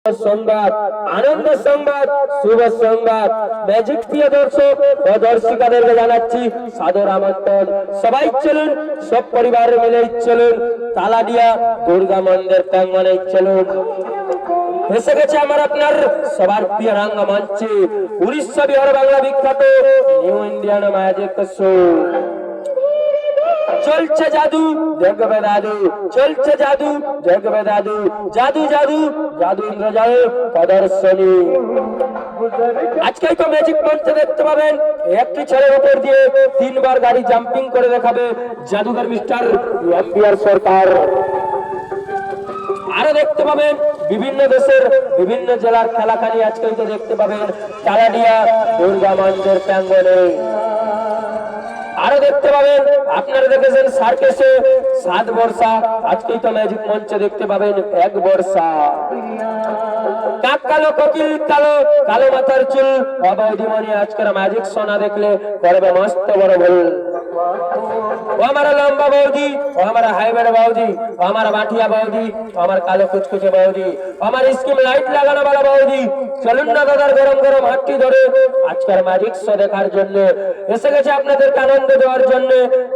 সংবাদ, আনন্দ সংবাদ, শুভ সংবাদ। ম্যাজিক প্রিয় দর্শক ও দর্শিকাদেরকে জানাচ্ছি সাদর আমন্ত্রণ। সবাই চলুন, সব পরিবার মিলে চলুন, তালাডিয়া দুর্গা মন্দির প্রাঙ্গণে চলুন। এসে গেছে আমার আপনার সবার প্রিয় রঙ্গমঞ্চে উড়িষ্যা বিহার বাংলা বিখ্যাত নিউ ইন্ডিয়ান ম্যাজিক শো। চলছে জাদু দেখবে দাদু, চলছে জাদু দেখবে দাদু, জাদু জাদু জাদু ইন্দ্রজাল প্রদর্শনী। আজকেই তো ম্যাজিক মঞ্চে দেখতে পাবেন একটি ছেলের উপর দিয়ে 3 বার গাড়ি জাম্পিং করে দেখাবে জাদুঘর মিস্টার এমবিআর সরকার। আরো দেখতে পাবেন বিভিন্ন দেশের বিভিন্ন জেলার খেলাখানি আজকেই তো দেখতে পাবেন তালাডিয়া দুর্গা মন্দির প্রাঙ্গণে। আরো দেখতে পাবেন আপনারা দেখেছেন সার্কেসে 7 বর্ষা, আজকেই তো ম্যাজিক মঞ্চে দেখতে পাবেন 1 বর্ষা। কাক কালো কোকিল কালো, কালো মাথার চুল অবৈধিমণি আজকের ম্যাজিক সোনা দেখলে করবে মস্ত বড় ভুল। ও আমার লম্বা বৌদি, ও আমার হাইব্রিড বৌদি, ও আমার বাটিয়া বৌদি, ও আমার কালো কুচকুচে বৌদি, ও আমার স্কিম লাইট লাগানো वाला বৌদি, চলুন না দাদার গরম গরম হাতটি ধরে আজকের ম্যাজিক শো দেখার জন্য এসে গেছে আপনাদেরকে আনন্দ দেওয়ার জন্য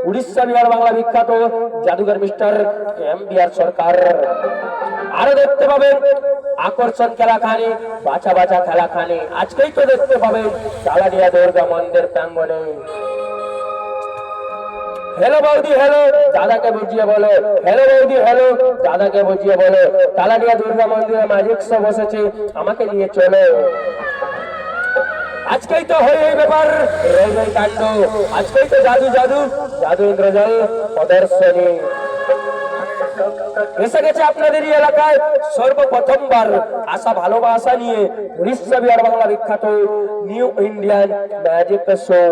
উড়িষ্যা বিহার বাংলা বিখ্যাত জাদুঘর মিস্টার এমবিআর সরকার। আরো দেখতে পাবেন আকর্ষণ খেলাখানি, বাছা বাছা খেলাখানি আজকেই তো দেখতে পাবেন তালাডিয়া দুর্গা মন্দির প্রাঙ্গণে। हेलो बौदी हेलो, दादा के बुझिए बोलो, हेलो बौदी हेलो, दादा के बुझिए बोलो, तालाडिया दुर्गा मंदिरे ম্যাজিক শো বসেছে, আমাকে নিয়ে চলো। আজকেই তো হয় এই ব্যাপার, এই কাণ্ড, আজকেই তো জাদু জাদু জাদু ইন্দ্রজাল প্রদর্শনী। এসে গেছে আপনাদের এই এলাকায় সর্বপ্রথমবার আশা ভালোবাসা নিয়ে উড়িষ্যা বিহার বাংলা বিখ্যাত নিউ ইন্ডিয়ান ম্যাজিক শো।